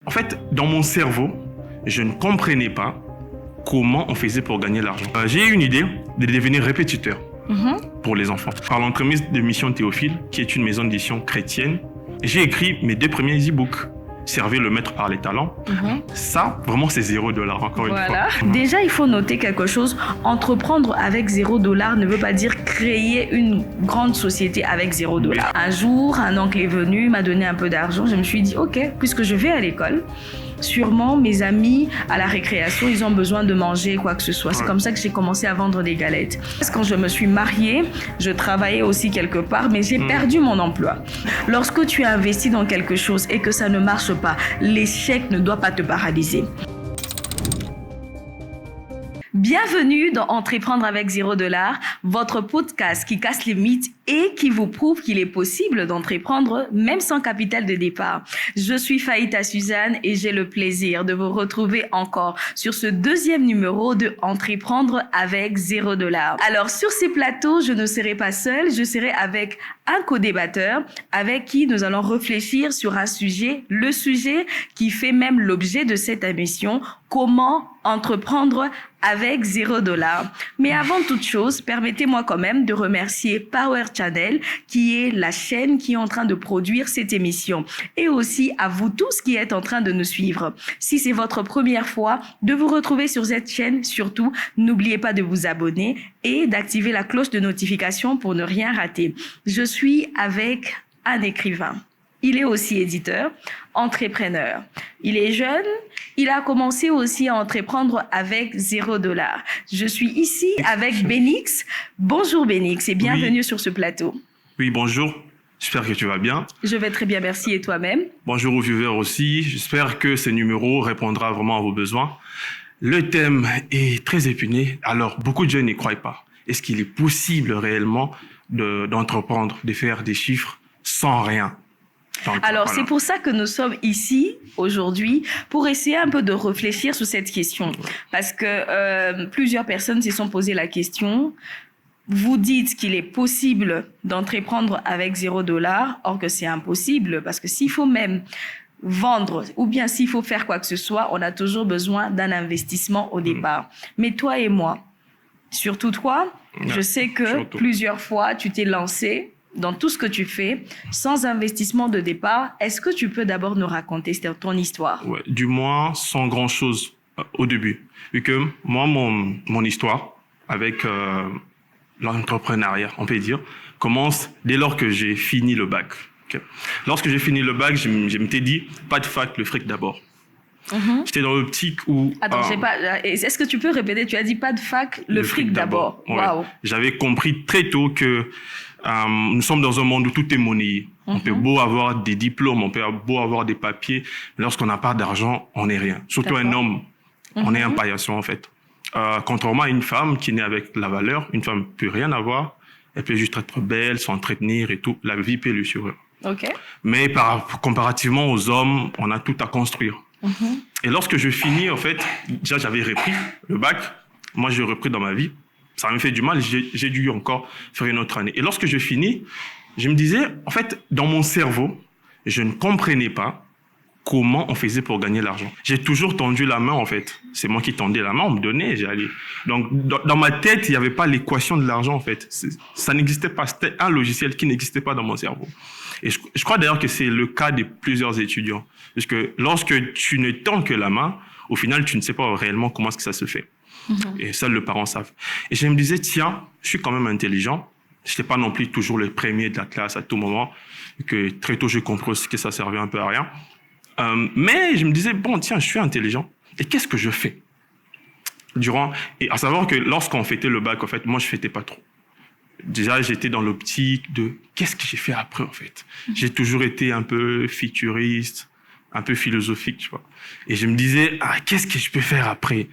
En fait, dans mon cerveau, je ne comprenais pas comment on faisait pour gagner l'argent. J'ai eu une idée de devenir répétiteur pour les enfants. Par l'entremise de Mission Théophile, qui est une maison d'édition chrétienne, j'ai écrit mes 2 premiers e-books. Servir le maître par les talents. Ça, vraiment, c'est $0 encore une fois. Déjà, il faut noter quelque chose. Entreprendre avec $0 ne veut pas dire créer une grande société avec $0. Un jour, un oncle est venu, m'a donné un peu d'argent. Je me suis dit, OK, puisque je vais à l'école, sûrement mes amis à la récréation, ils ont besoin de manger quoi que ce soit. C'est comme ça que j'ai commencé à vendre des galettes. Quand je me suis mariée, je travaillais aussi quelque part, mais j'ai perdu mon emploi. Lorsque tu investis dans quelque chose et que ça ne marche pas, l'échec ne doit pas te paralyser. Bienvenue dans Entreprendre avec $0, votre podcast qui casse les mythes et qui vous prouve qu'il est possible d'entreprendre même sans capital de départ. Je suis Faïta Suzanne et j'ai le plaisir de vous retrouver encore sur ce 2e numéro de Entreprendre avec $0. Alors sur ces plateaux, je ne serai pas seule, je serai avec un co-débatteur avec qui nous allons réfléchir sur un sujet, le sujet qui fait même l'objet de cette émission, comment entreprendre avec $0. Mais avant toute chose, permettez-moi quand même de remercier Power Channel, qui est la chaîne qui est en train de produire cette émission. Et aussi à vous tous qui êtes en train de nous suivre. Si c'est votre première fois de vous retrouver sur cette chaîne, surtout, n'oubliez pas de vous abonner et d'activer la cloche de notification pour ne rien rater. Je suis avec un écrivain. Il est aussi éditeur, entrepreneur. Il est jeune, il a commencé aussi à entreprendre avec $0. Je suis ici avec Benix. Bonjour Benix et bienvenue sur ce plateau. Oui, bonjour. J'espère que tu vas bien. Je vais très bien, merci. Et toi-même? Bonjour aux viewers aussi. J'espère que ce numéro répondra vraiment à vos besoins. Le thème est très épineux, alors beaucoup de jeunes n'y croient pas. Est-ce qu'il est possible réellement d'entreprendre, de faire des chiffres sans rien? Alors, c'est pour ça que nous sommes ici aujourd'hui, pour essayer un peu de réfléchir sur cette question. Parce que plusieurs personnes se sont posé la question. Vous dites qu'il est possible d'entreprendre avec $0, or que c'est impossible, parce que s'il faut même vendre ou bien s'il faut faire quoi que ce soit, on a toujours besoin d'un investissement au départ. Mais toi et moi, surtout toi, je sais que plusieurs fois, tu t'es lancé dans tout ce que tu fais, sans investissement de départ. Est-ce que tu peux d'abord nous raconter ton histoire? Ouais, du moins, sans grand-chose au début. Vu que moi, mon histoire avec l'entrepreneuriat, on peut dire, commence dès lors que j'ai fini le bac. Okay. Lorsque j'ai fini le bac, je m'étais dit, pas de fac, le fric d'abord. J'étais dans l'optique où... Attends, est-ce que tu peux répéter? Tu as dit pas de fac, le fric d'abord. Waouh. J'avais compris très tôt que nous sommes dans un monde où tout est monnayé. On peut beau avoir des diplômes, on peut beau avoir des papiers, mais lorsqu'on n'a pas d'argent, on n'est rien. Surtout un homme, on est un paillasson en fait. Contrairement à une femme qui naît avec la valeur, une femme ne peut rien avoir, elle peut juste être belle, s'entretenir et tout, la vie peut lui sourire. Mais comparativement aux hommes, on a tout à construire. Et lorsque je finis, en fait, déjà j'avais repris le bac, moi j'ai repris dans ma vie, ça me fait du mal, j'ai dû encore faire une autre année. Et lorsque je finis, je me disais, en fait, dans mon cerveau, je ne comprenais pas comment on faisait pour gagner l'argent. J'ai toujours tendu la main, en fait. C'est moi qui tendais la main, on me donnait, j'ai allé. Donc, dans ma tête, il n'y avait pas l'équation de l'argent, en fait. Ça n'existait pas. C'était un logiciel qui n'existait pas dans mon cerveau. Et je crois d'ailleurs que c'est le cas de plusieurs étudiants. Parce que lorsque tu ne tends que la main, au final, tu ne sais pas réellement comment est-ce que ça se fait. Et seuls les parents savent. Et je me disais, tiens, je suis quand même intelligent. Je n'étais pas non plus toujours le premier de la classe à tout moment. Et que très tôt, j'ai compris que ça servait un peu à rien. Mais je me disais, bon, tiens, je suis intelligent. Et qu'est-ce que je fais? Et à savoir que lorsqu'on fêtait le bac, en fait, moi, je fêtais pas trop. Déjà, j'étais dans l'optique de qu'est-ce que j'ai fait après, en fait. J'ai toujours été un peu futuriste, un peu philosophique, tu vois. Et je me disais, qu'est-ce que je peux faire après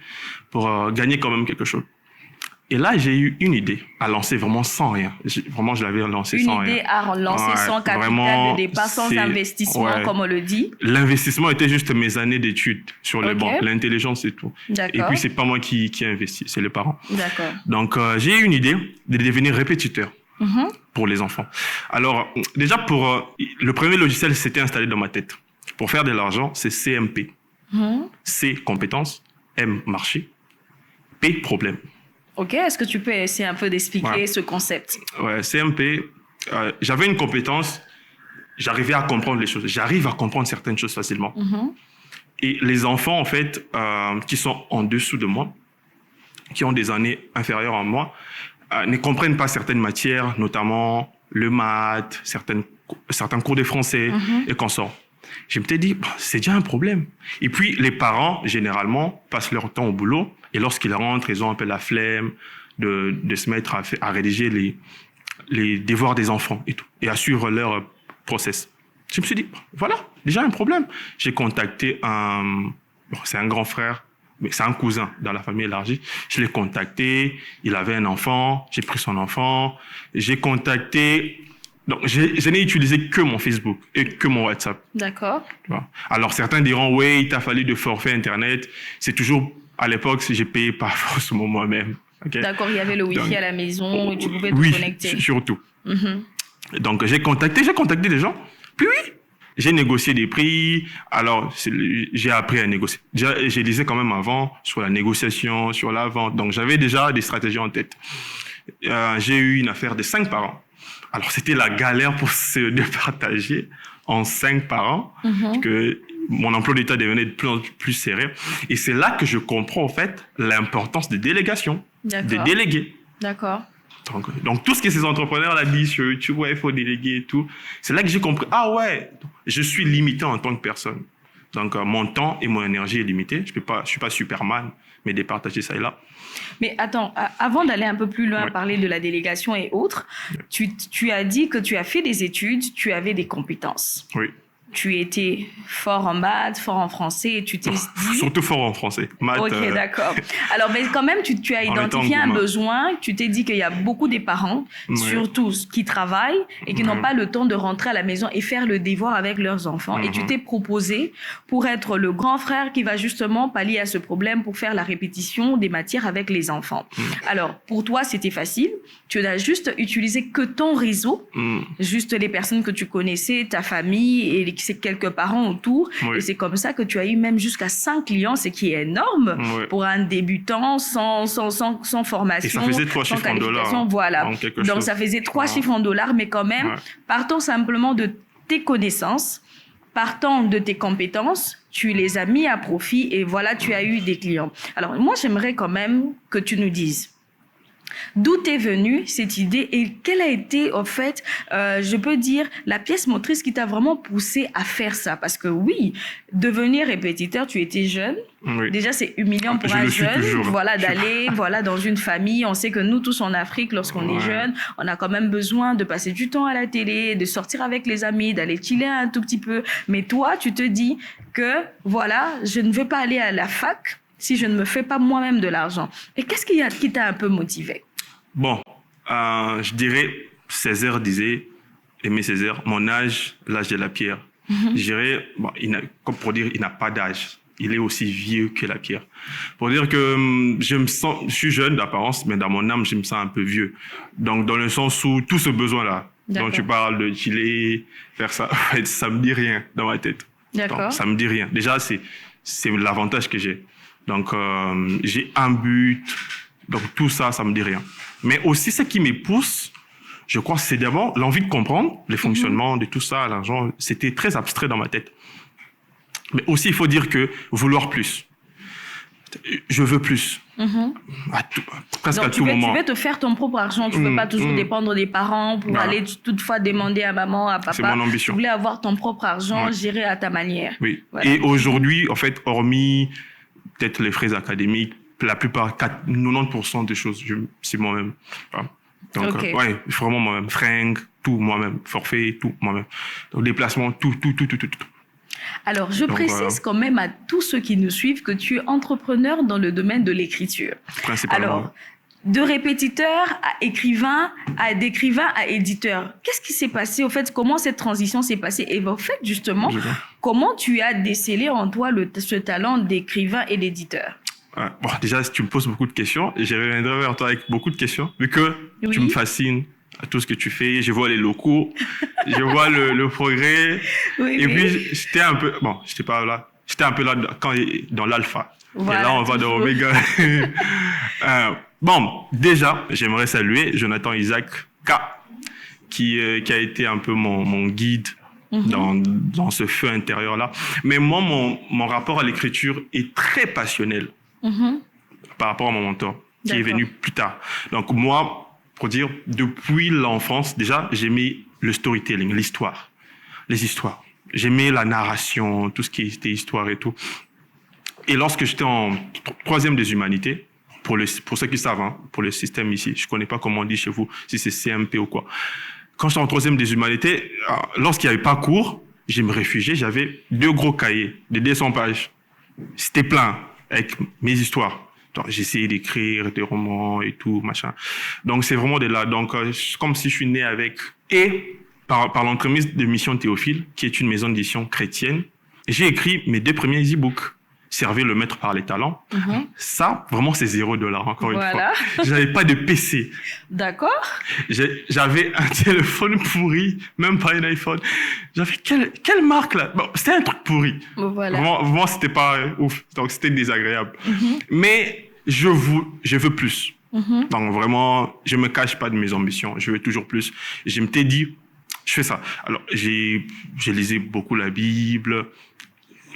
pour gagner quand même quelque chose? Et là, j'ai eu une idée à lancer vraiment sans rien. Vraiment, je l'avais lancé sans rien. Une idée à lancer sans capital de départ, sans investissement, comme on le dit. L'investissement était juste mes années d'études sur les banques. L'intelligence, c'est tout. Et puis, c'est pas moi qui ai investi, c'est les parents. D'accord. Donc, j'ai eu une idée de devenir répétiteur pour les enfants. Alors, déjà, le premier logiciel s'était installé dans ma tête. Pour faire de l'argent, c'est CMP. C, compétence. M, marché. P, problème. Ok, est-ce que tu peux essayer un peu d'expliquer ce concept? Ouais, CMP, j'avais une compétence, j'arrivais à comprendre les choses. J'arrive à comprendre certaines choses facilement. Et les enfants, en fait, qui sont en dessous de moi, qui ont des années inférieures à moi, ne comprennent pas certaines matières, notamment le maths, certains cours de français et consorts. Je me suis dit, c'est déjà un problème. Et puis, les parents, généralement, passent leur temps au boulot et lorsqu'ils rentrent, ils ont un peu la flemme de se mettre à rédiger les devoirs des enfants et tout, et à suivre leur process. Je me suis dit, voilà, déjà un problème. J'ai contacté c'est un grand frère, mais c'est un cousin dans la famille élargie. Je l'ai contacté, il avait un enfant, j'ai pris son enfant, j'ai contacté... Donc, je n'ai utilisé que mon Facebook et que mon WhatsApp. D'accord. Alors, certains diront, oui, il t'a fallu de forfait Internet. C'est toujours, à l'époque, j'ai payé pas forcément moi-même. Okay? D'accord, il y avait le Wi-Fi à la maison et tu pouvais te connecter. Oui, surtout. Donc, j'ai contacté des gens. Puis oui, j'ai négocié des prix. Alors, j'ai appris à négocier. J'ai lisé quand même avant sur la négociation, sur la vente. Donc, j'avais déjà des stratégies en tête. J'ai eu une affaire de 5 parents. Alors, c'était la galère pour se départager en 5 parents, que mon emploi d'État devenait de plus en plus serré. Et c'est là que je comprends, en fait, l'importance des délégations, des délégués. D'accord. Donc, tout ce que ces entrepreneurs disent sur YouTube, ouais, il faut déléguer et tout, c'est là que j'ai compris, ah ouais, je suis limité en tant que personne. Donc, mon temps et mon énergie est limité. Je suis pas Superman, mais départager ça et là. Mais attends, avant d'aller un peu plus loin, parler de la délégation et autres, tu as dit que tu as fait des études, tu avais des compétences. Oui. Tu étais fort en maths, fort en français, et tu t'es dit... Surtout fort en français. Maths, ok, d'accord. Alors, mais quand même, tu as identifié un besoin, tu t'es dit qu'il y a beaucoup de parents, surtout qui travaillent et qui n'ont pas le temps de rentrer à la maison et faire le devoir avec leurs enfants. Et tu t'es proposé pour être le grand frère qui va justement pallier à ce problème pour faire la répétition des matières avec les enfants. Alors, pour toi, c'était facile. Tu n'as juste utilisé que ton réseau, juste les personnes que tu connaissais, ta famille et c'est quelques parents autour. Et c'est comme ça que tu as eu même jusqu'à 5 clients, ce qui est énorme pour un débutant sans formation. Et ça faisait 3 chiffres en dollars. Voilà. Donc, ça faisait 3 chiffres en dollars, mais quand même, partant simplement de tes connaissances, partant de tes compétences, tu les as mis à profit et voilà, tu as eu des clients. Alors, moi, j'aimerais quand même que tu nous dises d'où t'est venue cette idée et quelle a été, en fait, je peux dire, la pièce motrice qui t'a vraiment poussé à faire ça? Parce que oui, devenir répétiteur, tu étais jeune. Déjà, c'est humiliant pour un jeune, d'aller dans une famille. On sait que nous tous en Afrique, lorsqu'on est jeune, on a quand même besoin de passer du temps à la télé, de sortir avec les amis, d'aller chiller un tout petit peu. Mais toi, tu te dis que, voilà, je ne veux pas aller à la fac si je ne me fais pas moi-même de l'argent. Et qu'est-ce qui t'a un peu motivé? Bon, je dirais, Césaire disait, Aimé Césaire, mon âge, l'âge de la pierre. Je dirais, comme pour dire, il n'a pas d'âge. Il est aussi vieux que la pierre. Pour dire que je suis jeune d'apparence, mais dans mon âme, je me sens un peu vieux. Donc, dans le sens où tout ce besoin-là, dont tu parles de chiller, faire ça, ça me dit rien dans ma tête. D'accord. Ça me dit rien. Déjà, c'est l'avantage que j'ai. Donc, j'ai un but. Donc, tout ça, ça me dit rien. Mais aussi, ce qui me pousse, je crois, c'est d'abord l'envie de comprendre les fonctionnements de tout ça, l'argent. C'était très abstrait dans ma tête. Mais aussi, il faut dire que vouloir plus. Je veux plus. Presque à tout moment. Tu veux te faire ton propre argent. Tu ne veux pas toujours dépendre des parents pour aller toutefois demander à maman, à papa. C'est mon ambition. Tu voulais avoir ton propre argent, gérer à ta manière. Oui. Voilà. Et aujourd'hui, en fait, hormis peut-être les frais académiques, la plupart, 90% des choses, c'est moi-même. Donc, vraiment moi-même. Fringues, tout moi-même. Forfait, tout moi-même. Donc, déplacement, tout. Alors, je précise quand même à tous ceux qui nous suivent que tu es entrepreneur dans le domaine de l'écriture. Principalement. Alors, de répétiteur à écrivain, d'écrivain à éditeur. Qu'est-ce qui s'est passé? Au fait, comment cette transition s'est passée? Et en fait, justement, comment tu as décelé en toi ce talent d'écrivain et d'éditeur? Bon, déjà, si tu me poses beaucoup de questions, je reviendrai vers toi avec beaucoup de questions, vu que tu me fascines à tout ce que tu fais. Je vois les locaux, je vois le progrès. Oui, Et oui. puis, j'étais un peu, bon, j'étais pas là. J'étais un peu là dans l'alpha. Voilà, et là, on va dans toujours. Omega. Bon, déjà, j'aimerais saluer Jonathan Isaac K, qui a été un peu mon guide dans ce feu intérieur-là. Mais moi, mon rapport à l'écriture est très passionnel par rapport à mon mentor, qui est D'accord. venu plus tard. Donc moi, pour dire, depuis l'enfance, déjà, j'aimais le storytelling, l'histoire, les histoires. J'aimais la narration, tout ce qui était histoire et tout. Et lorsque j'étais en troisième des humanités, pour ceux qui savent, hein, pour le système ici, je connais pas comment on dit chez vous, si c'est CMP ou quoi. Quand j'étais en troisième des humanités, lorsqu'il n'y avait pas cours, je me réfugiais, j'avais 2 gros cahiers de 200 pages. C'était plein avec mes histoires. Donc, j'essayais d'écrire des romans et tout, machin. Donc, c'est vraiment de là. Donc, comme si je suis né avec... Et par l'entremise de Mission Théophile, qui est une maison d'édition chrétienne, j'ai écrit mes 2 premiers e-books. Servir le maître par les talents. Ça, vraiment, c'est $0, encore une fois. J'avais pas de PC. D'accord. J'avais un téléphone pourri, même pas un iPhone. J'avais quelle marque là? Bon, c'était un truc pourri. Voilà. Vraiment, c'était pas ouf. Donc, c'était désagréable. Mais je veux plus. Donc, vraiment, je me cache pas de mes ambitions. Je veux toujours plus. Je m'étais dit, je fais ça. Alors, j'ai lisé beaucoup la Bible.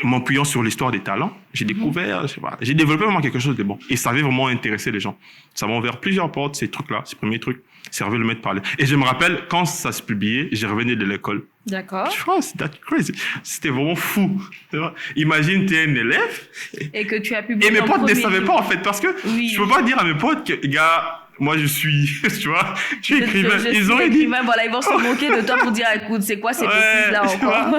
M'appuyant sur l'histoire des talents, j'ai découvert, je sais pas, j'ai développé vraiment quelque chose de bon. Et ça avait vraiment intéressé les gens. Ça m'a ouvert plusieurs portes, ces trucs-là, ces premiers trucs. Servir le maître parler. Et je me rappelle, quand ça se publiait, j'ai revenu de l'école. D'accord. Je crois, that's crazy. C'était vraiment fou. Imagine, t'es un élève. Et que tu as publié. Et mes potes ne savaient pas, en fait, parce que oui. je peux pas dire à mes potes que, gars, moi, je suis, tu vois, je suis écrivain. Ils auraient dit. Voilà, ils vont se moquer de toi pour dire, écoute, c'est quoi ces bêtises-là encore?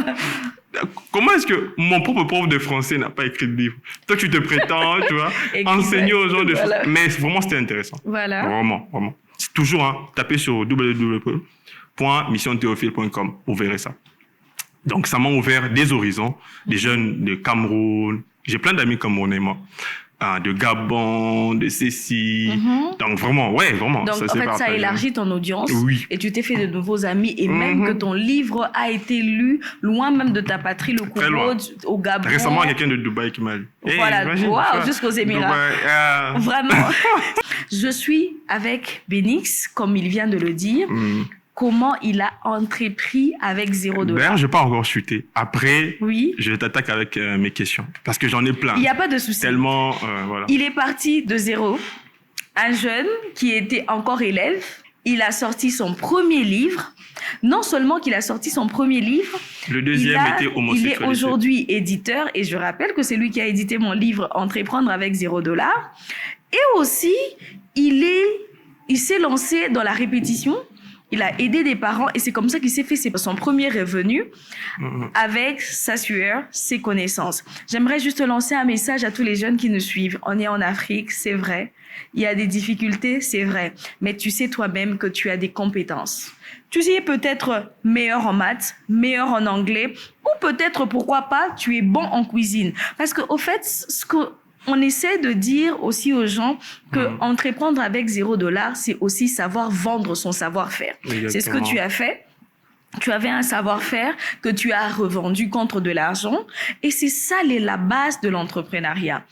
Comment est-ce que mon propre prof de français n'a pas écrit de livre? Toi, tu te prétends, tu vois, enseigner aux gens de choses. Mais vraiment, c'était intéressant. Voilà. Vraiment, vraiment. C'est toujours, hein, tapez sur www.missionthéophile.com. Vous verrez ça. Donc, ça m'a ouvert des horizons, des jeunes de Cameroun. J'ai plein d'amis camerounais, moi. De Gabon, de Cécile. Donc, vraiment, ouais, vraiment. Donc, en fait, ça élargit ton audience. Oui. Et tu t'es fait de nouveaux amis. Et même que ton livre a été lu loin même de ta patrie, le Congo, au Gabon. Récemment, quelqu'un de Dubaï qui m'a lu. Voilà, wow, jusqu'aux Émirats. Vraiment. Je suis avec Benix, comme il vient de le dire. Comment il a entrepris avec $0. Ben, je n'ai pas encore chuté. Après, oui. Je t'attaque avec mes questions. Parce que j'en ai plein. Il n'y a pas de souci. Tellement, voilà. Il est parti de 0. Un jeune qui était encore élève. Il a sorti son premier livre. Non seulement qu'il a sorti son premier livre. Le deuxième était homosexualité. Il est aujourd'hui éditeur. Et je rappelle que c'est lui qui a édité mon livre Entreprendre avec $0. Et aussi, il s'est lancé dans la répétition. Il a aidé des parents et c'est comme ça qu'il s'est fait son premier revenu avec sa sueur, ses connaissances. J'aimerais juste lancer un message à tous les jeunes qui nous suivent. On est en Afrique, c'est vrai. Il y a des difficultés, c'est vrai. Mais tu sais toi-même que tu as des compétences. Tu es peut-être meilleur en maths, meilleur en anglais ou peut-être, pourquoi pas, tu es bon en cuisine. Parce qu'au fait, on essaie de dire aussi aux gens que entreprendre avec $0, c'est aussi savoir vendre son savoir-faire. Exactement. C'est ce que tu as fait. Tu avais un savoir-faire que tu as revendu contre de l'argent. Et c'est ça la base de l'entrepreneuriat.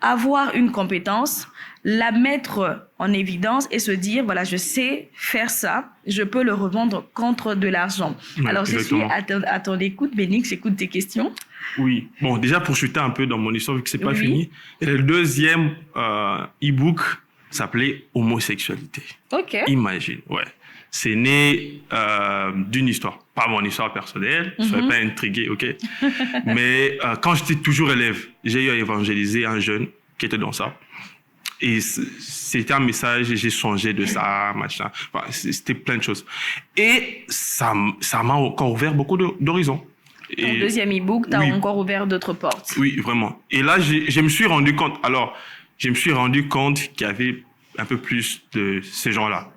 Avoir une compétence, la mettre en évidence et se dire, voilà, je sais faire ça, je peux le revendre contre de l'argent. Ouais, alors, exactement. Je suis à ton écoute, Benix, j'écoute tes questions. Oui. Bon, déjà, pour chuter un peu dans mon histoire, vu que c'est pas Oui. fini, et le deuxième e-book s'appelait Homosexualité. OK. Imagine, ouais. C'est né d'une histoire. Pas mon histoire personnelle, je ne serais pas intrigué, OK? Mais quand j'étais toujours élève, j'ai eu à évangéliser un jeune qui était dans ça. Et c'était un message, j'ai changé de ça, machin. Enfin, c'était plein de choses. Et ça m'a encore ouvert beaucoup d'horizons. Ton deuxième e-book t'a oui. encore ouvert d'autres portes. Oui, vraiment. Et là, je me suis rendu compte. Alors, je me suis rendu compte qu'il y avait un peu plus de ces gens-là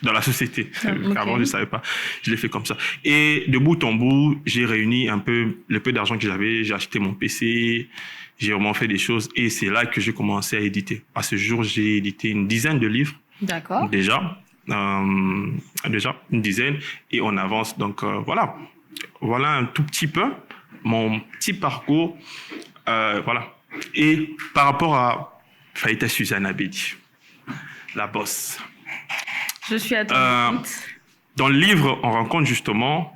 dans la société. Okay. Avant, je ne savais pas. Je l'ai fait comme ça. Et de bout en bout, j'ai réuni un peu le peu d'argent que j'avais. J'ai acheté mon PC. J'ai vraiment fait des choses. Et c'est là que j'ai commencé à éditer. À ce jour, j'ai édité une dizaine de livres. D'accord. Déjà. déjà une dizaine, et on avance. Donc voilà, voilà un tout petit peu mon petit parcours. Voilà. Et par rapport à Faites Suzanne Abedi, la bosse. Je suis à ton écoute. Dans le livre, on rencontre justement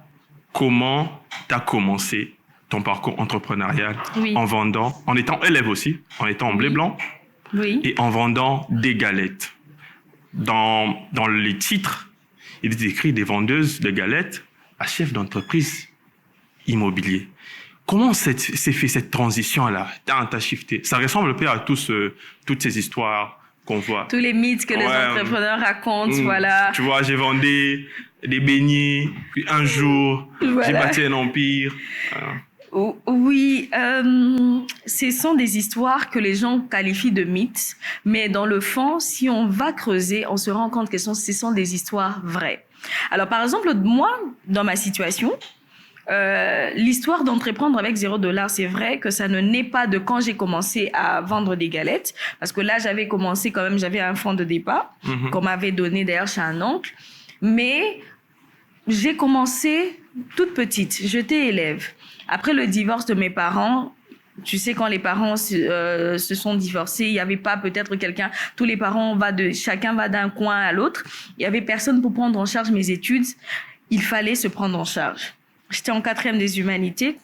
comment tu as commencé ton parcours entrepreneurial en vendant, en étant élève aussi, en étant en blé blanc et en vendant des galettes. Dans les titres, il est écrit des vendeuses de galettes à chef d'entreprise immobilier. Comment s'est fait cette transition-là? T'as shifté. Ça ressemble un peu à toutes ces histoires qu'on voit. Tous les mythes que les entrepreneurs racontent, voilà. Tu vois, j'ai vendu des beignets, puis un jour, j'ai bâti un empire. Oui, ce sont des histoires que les gens qualifient de mythes, mais dans le fond, si on va creuser, on se rend compte que ce sont des histoires vraies. Alors, par exemple, moi, dans ma situation, l'histoire d'entreprendre avec $0, c'est vrai que ça ne naît pas de quand j'ai commencé à vendre des galettes, parce que là, j'avais commencé quand même, j'avais un fonds de départ qu'on m'avait donné d'ailleurs chez un oncle, mais j'ai commencé toute petite, j'étais élève. Après le divorce de mes parents, tu sais, quand les parents se sont divorcés, il n'y avait pas peut-être quelqu'un, tous les parents chacun va d'un coin à l'autre, il n'y avait personne pour prendre en charge mes études, il fallait se prendre en charge. J'étais en 4e des humanités.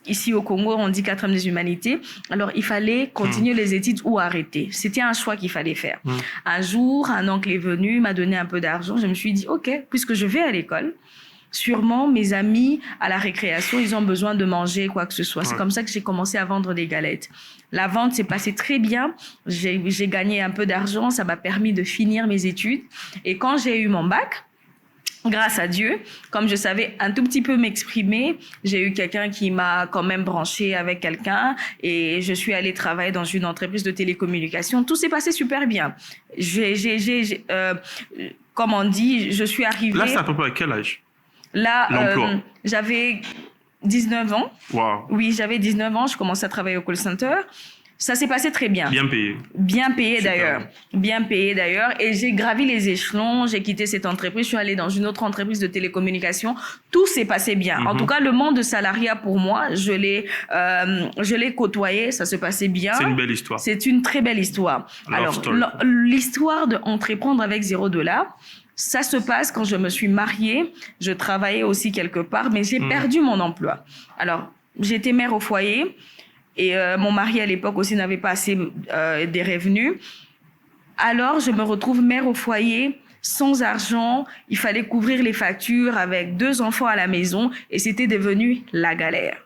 Ici au Congo, on dit 4e des humanités. Alors, il fallait continuer les études ou arrêter. C'était un choix qu'il fallait faire. Un jour, un oncle est venu, m'a donné un peu d'argent. Je me suis dit, OK, puisque je vais à l'école, sûrement mes amis à la récréation, ils ont besoin de manger, quoi que ce soit. C'est comme ça que j'ai commencé à vendre des galettes. La vente s'est passée très bien. J'ai gagné un peu d'argent. Ça m'a permis de finir mes études. Et quand j'ai eu mon bac, grâce à Dieu, comme je savais un tout petit peu m'exprimer, j'ai eu quelqu'un qui m'a quand même branché avec quelqu'un et je suis allée travailler dans une entreprise de télécommunications. Tout s'est passé super bien. Comme on dit, je suis arrivée... Là, c'est à peu près à quel âge? Là, j'avais 19 ans. Wow. Oui, j'avais 19 ans. Je commençais à travailler au call center. Ça s'est passé très bien. Bien payé. Bien payé d'ailleurs. Bien payé d'ailleurs. Et j'ai gravi les échelons. J'ai quitté cette entreprise. Je suis allée dans une autre entreprise de télécommunications. Tout s'est passé bien. En tout cas, le monde de salariat pour moi, je l'ai côtoyé. Ça se passait bien. C'est une belle histoire. C'est une très belle histoire. Alors, l'histoire d'entreprendre avec $0, ça se passe quand je me suis mariée. Je travaillais aussi quelque part, mais j'ai perdu mon emploi. Alors, j'étais mère au foyer. Et mon mari, à l'époque aussi, n'avait pas assez des revenus. Alors, je me retrouve mère au foyer, sans argent. Il fallait couvrir les factures avec 2 enfants à la maison. Et c'était devenu la galère.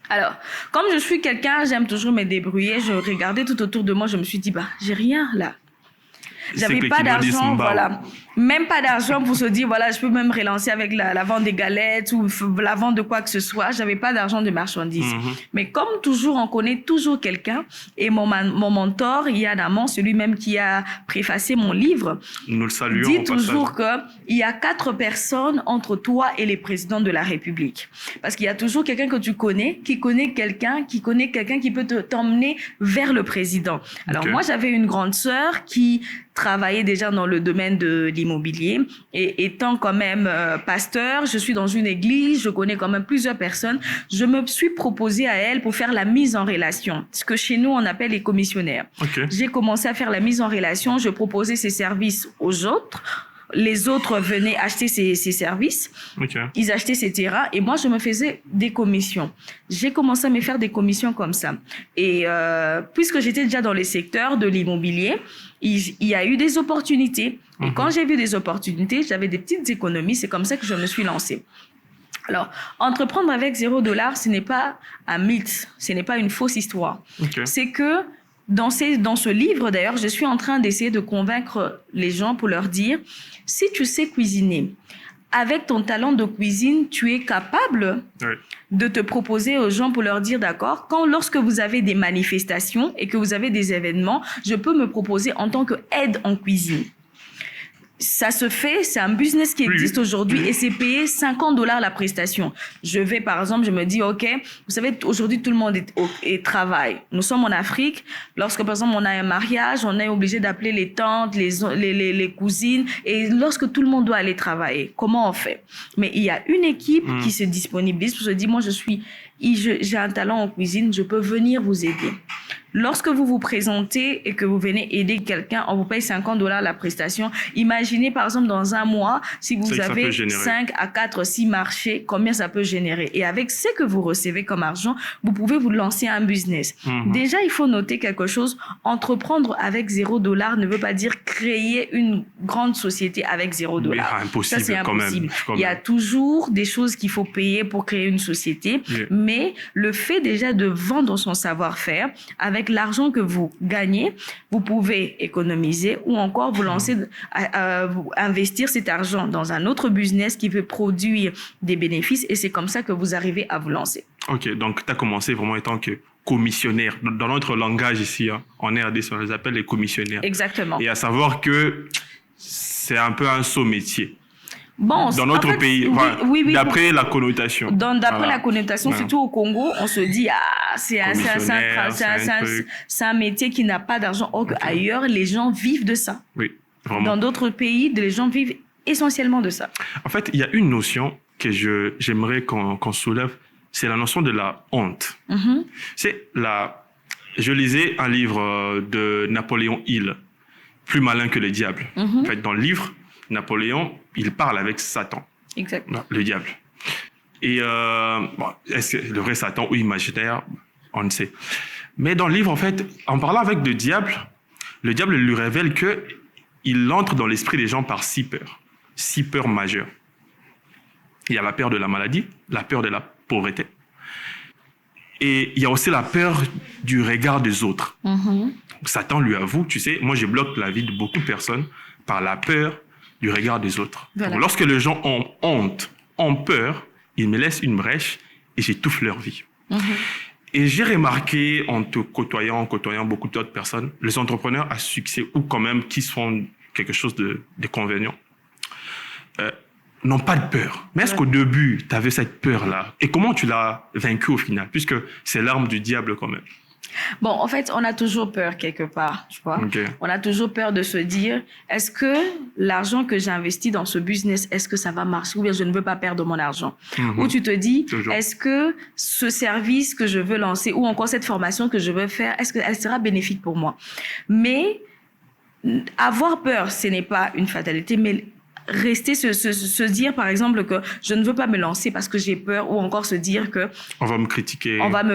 Alors, comme je suis quelqu'un, j'aime toujours me débrouiller. Je regardais tout autour de moi. Je me suis dit, j'ai rien là. J'avais pas d'argent, voilà. Même pas d'argent pour se dire, voilà, je peux même relancer avec la vente des galettes ou la vente de quoi que ce soit. J'avais pas d'argent de marchandises. Mais comme toujours, on connaît toujours quelqu'un. Et mon mentor, Yann Amon, celui-même qui a préfacé mon livre, nous le saluons, dit toujours qu'il y a 4 personnes entre toi et les présidents de la République. Parce qu'il y a toujours quelqu'un que tu connais, qui connaît quelqu'un qui peut t'emmener vers le président. Alors moi, j'avais une grande sœur qui travaillais déjà dans le domaine de l'immobilier et étant quand même pasteur, je suis dans une église, je connais quand même plusieurs personnes. Je me suis proposée à elle pour faire la mise en relation, ce que chez nous on appelle les commissionnaires. J'ai commencé à faire la mise en relation, je proposais ces services aux autres. Les autres venaient acheter ces services, ils achetaient ces terrains et moi je me faisais des commissions. J'ai commencé à me faire des commissions comme ça. Et puisque j'étais déjà dans les secteurs de l'immobilier, il y a eu des opportunités. Et quand j'ai vu des opportunités, j'avais des petites économies, c'est comme ça que je me suis lancée. Alors, entreprendre avec $0, ce n'est pas un mythe, ce n'est pas une fausse histoire. C'est que dans ce livre, d'ailleurs, je suis en train d'essayer de convaincre les gens pour leur dire, si tu sais cuisiner, avec ton talent de cuisine, tu es capable de te proposer aux gens pour leur dire, d'accord, lorsque vous avez des manifestations et que vous avez des événements, je peux me proposer en tant qu'aide en cuisine. Ça se fait, c'est un business qui existe aujourd'hui et c'est payé $50 la prestation. Je vais, par exemple, je me dis, OK, vous savez, aujourd'hui, tout le monde travaille. Nous sommes en Afrique. Lorsque, par exemple, on a un mariage, on est obligé d'appeler les tantes, les cousines. Et lorsque tout le monde doit aller travailler, comment on fait? Mais il y a une équipe qui se disponibilise pour se dire, moi, j'ai un talent en cuisine, je peux venir vous aider. Lorsque vous vous présentez et que vous venez aider quelqu'un, on vous paye $50 la prestation. Imaginez, par exemple, dans un mois, si vous avez 5 à 4, 6 marchés, combien ça peut générer. Et avec ce que vous recevez comme argent, vous pouvez vous lancer un business. Déjà, il faut noter quelque chose. Entreprendre avec $0 ne veut pas dire créer une grande société avec $0. Mais impossible, ça, c'est impossible. Quand même. Il y a toujours des choses qu'il faut payer pour créer une société. Mais le fait déjà de vendre son savoir-faire, avec l'argent que vous gagnez, vous pouvez économiser ou encore vous lancer, vous investir cet argent dans un autre business qui veut produire des bénéfices et c'est comme ça que vous arrivez à vous lancer. Ok, donc tu as commencé vraiment étant que commissionnaire. Dans notre langage ici, en RDC, on les appelle les commissionnaires. Exactement. Et à savoir que c'est un peu un saut-métier. Bon, dans notre pays, oui, d'après la connotation. D'après la connotation, surtout au Congo, on se dit, c'est un métier qui n'a pas d'argent. Or ailleurs, les gens vivent de ça. Oui, vraiment. Dans d'autres pays, les gens vivent essentiellement de ça. En fait, il y a une notion que j'aimerais qu'on soulève, c'est la notion de la honte. Je lisais un livre de Napoléon Hill, Plus malin que le diable. En fait, dans le livre, Napoléon, il parle avec Satan. Exactement. Le diable. Et est-ce que le vrai Satan ou imaginaire, on ne sait. Mais dans le livre, en fait, en parlant avec le diable lui révèle qu'il entre dans l'esprit des gens par 6 peurs. 6 peurs majeures. Il y a la peur de la maladie, la peur de la pauvreté. Et il y a aussi la peur du regard des autres. Satan lui avoue, tu sais, moi je bloque la vie de beaucoup de personnes par la peur du regard des autres. Voilà. Donc, lorsque les gens ont honte, ont peur, ils me laissent une brèche et j'étouffe leur vie. Et j'ai remarqué, en côtoyant beaucoup d'autres personnes, les entrepreneurs à succès ou quand même qui font quelque chose de convenant, n'ont pas de peur. Mais est-ce qu'au début, tu avais cette peur-là? Et comment tu l'as vaincue au final? Puisque c'est l'arme du diable quand même. Bon, en fait, on a toujours peur quelque part, tu vois. On a toujours peur de se dire, est-ce que l'argent que j'ai investi dans ce business, est-ce que ça va marcher ou bien je ne veux pas perdre mon argent? Ou tu te dis, est-ce que ce service que je veux lancer ou encore cette formation que je veux faire, est-ce qu'elle sera bénéfique pour moi? Mais avoir peur, ce n'est pas une fatalité, mais se dire par exemple que je ne veux pas me lancer parce que j'ai peur ou encore se dire que on va me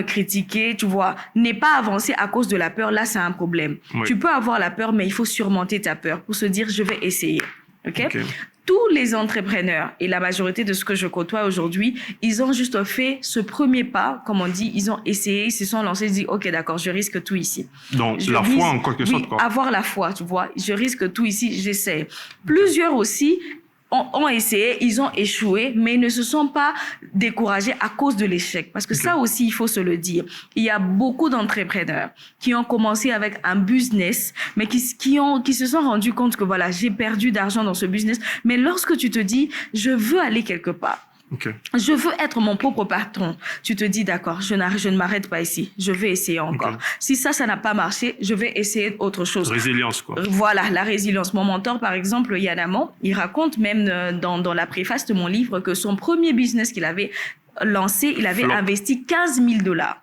critiquer, tu vois, n'est pas avancer à cause de la peur, là c'est un problème. Tu peux avoir la peur mais il faut surmonter ta peur pour se dire je vais essayer. OK? Tous les entrepreneurs et la majorité de ce que je côtoie aujourd'hui, ils ont juste fait ce premier pas, comme on dit, ils ont essayé, ils se sont lancés, ils se disent ok d'accord, je risque tout ici. Donc la foi en quelque sorte quoi. Avoir la foi, tu vois, je risque tout ici, j'essaie. Plusieurs aussi ont essayé, ils ont échoué, mais ils ne se sont pas découragés à cause de l'échec. Parce que ça aussi, il faut se le dire. Il y a beaucoup d'entrepreneurs qui ont commencé avec un business, mais qui se sont rendus compte que voilà, j'ai perdu d'argent dans ce business. Mais lorsque tu te dis, je veux aller quelque part, je veux être mon propre patron. Tu te dis, d'accord, je ne m'arrête pas ici. Je vais essayer encore. Si ça n'a pas marché, je vais essayer autre chose. Résilience, quoi. Voilà, la résilience. Mon mentor, par exemple, Yann Amon, il raconte même dans la préface de mon livre que son premier business qu'il avait lancé, il avait investi $15,000.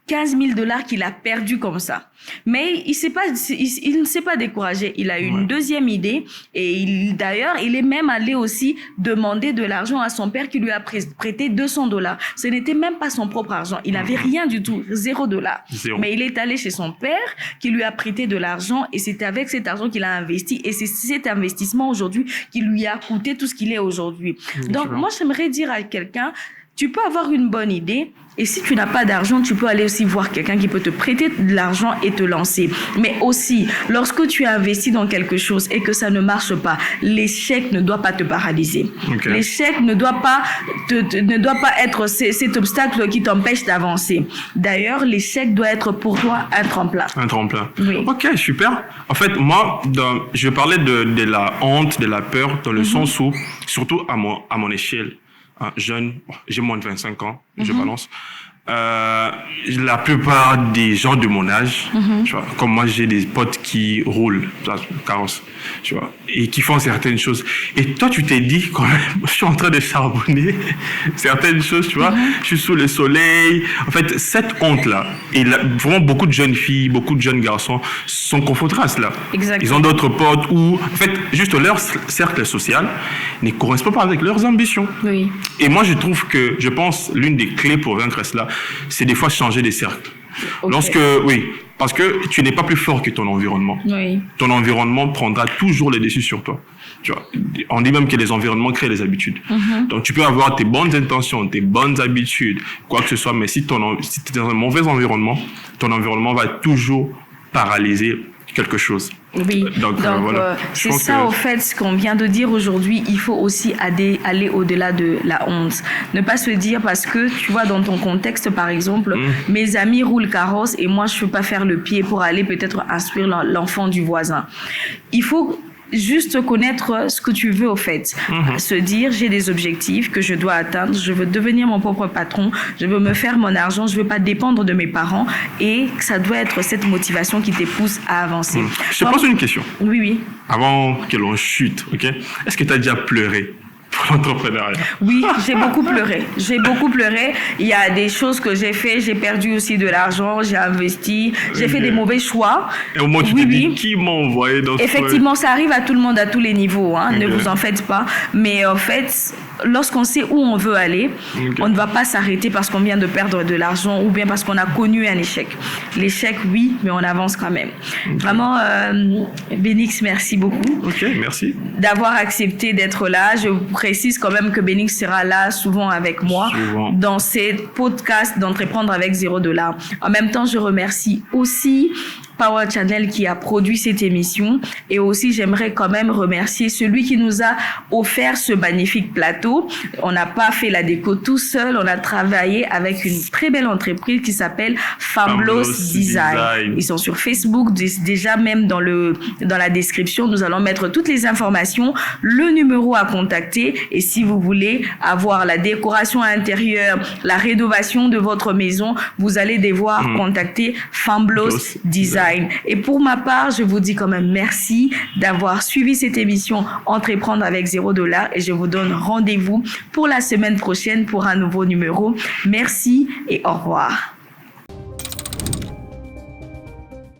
$15,000 qu'il a perdu comme ça. Mais il ne s'est pas découragé. Il a eu une deuxième idée et d'ailleurs, il est même allé aussi demander de l'argent à son père qui lui a prêté $200. Ce n'était même pas son propre argent. Il n'avait rien du tout, $0. Mais il est allé chez son père qui lui a prêté de l'argent et c'est avec cet argent qu'il a investi et c'est cet investissement aujourd'hui qui lui a coûté tout ce qu'il est aujourd'hui. Donc, moi, j'aimerais dire à quelqu'un, Tu peux avoir une bonne idée. Et si tu n'as pas d'argent, tu peux aller aussi voir quelqu'un qui peut te prêter de l'argent et te lancer. Mais aussi, lorsque tu as investi dans quelque chose et que ça ne marche pas, l'échec ne doit pas te paralyser. Okay. L'échec ne doit pas être cet obstacle qui t'empêche d'avancer. D'ailleurs, l'échec doit être pour toi un tremplin. Un tremplin. Oui. Ok, super. En fait, moi, je parlais de la honte, de la peur, dans le sens où, surtout à mon échelle, jeune, j'ai moins de 25 ans, je balance. La plupart des gens de mon âge, tu vois, comme moi, j'ai des potes qui roulent, carrosse, tu vois, et qui font certaines choses. Et toi, tu t'es dit, quand même, je suis en train de charbonner certaines choses, tu vois, je suis sous le soleil. En fait, cette honte-là, et vraiment beaucoup de jeunes filles, beaucoup de jeunes garçons sont confrontés à cela. Exactement. Ils ont d'autres potes où, en fait, juste leur cercle social ne correspond pas avec leurs ambitions. Oui. Et moi, je pense, l'une des clés pour vaincre cela, c'est des fois changer des cercles. Okay. Parce que tu n'es pas plus fort que ton environnement. Oui. Ton environnement prendra toujours les dessus sur toi. Tu vois, on dit même que les environnements créent les habitudes. Donc, tu peux avoir tes bonnes intentions, tes bonnes habitudes, quoi que ce soit, mais si tu es dans un mauvais environnement, ton environnement va toujours paralyser quelque chose. Oui, donc voilà. C'est ça au fait ce qu'on vient de dire aujourd'hui. Il faut aussi aller au-delà de la honte. Ne pas se dire parce que tu vois dans ton contexte par exemple, mes amis roulent carrosse et moi je ne peux pas faire le pied pour aller peut-être instruire l'enfant du voisin. Il faut juste connaître ce que tu veux au fait. Se dire j'ai des objectifs que je dois atteindre, je veux devenir mon propre patron, je veux me faire mon argent, je veux pas dépendre de mes parents et ça doit être cette motivation qui te pousse à avancer. Je te pose une question. Oui. Avant que l'on chute, ok? Est-ce que tu as déjà pleuré pour l'entrepreneuriat? Oui, j'ai beaucoup pleuré. Il y a des choses que j'ai fait, j'ai perdu aussi de l'argent, j'ai investi, j'ai fait des mauvais choix. Et au moins tu te dis qui m'a envoyé dans ce Effectivement, ça arrive à tout le monde à tous les niveaux, ne vous en faites pas. Mais en fait, lorsqu'on sait où on veut aller, on ne va pas s'arrêter parce qu'on vient de perdre de l'argent ou bien parce qu'on a connu un échec. L'échec, oui, mais on avance quand même. Vraiment, Benix, merci beaucoup. Ok, merci. D'avoir accepté d'être là. Je vous précise quand même que Benix sera là souvent avec moi dans ces podcasts d'entreprendre avec $0. En même temps, je remercie aussi Power Channel qui a produit cette émission et aussi j'aimerais quand même remercier celui qui nous a offert ce magnifique plateau. On n'a pas fait la déco tout seul, on a travaillé avec une très belle entreprise qui s'appelle Fabulous Design. Ils sont sur Facebook, déjà même dans la description, nous allons mettre toutes les informations, le numéro à contacter et si vous voulez avoir la décoration intérieure, la rénovation de votre maison, vous allez devoir contacter Fabulous Design. Et pour ma part, je vous dis quand même merci d'avoir suivi cette émission Entreprendre avec $0 et je vous donne rendez-vous pour la semaine prochaine pour un nouveau numéro. Merci et au revoir.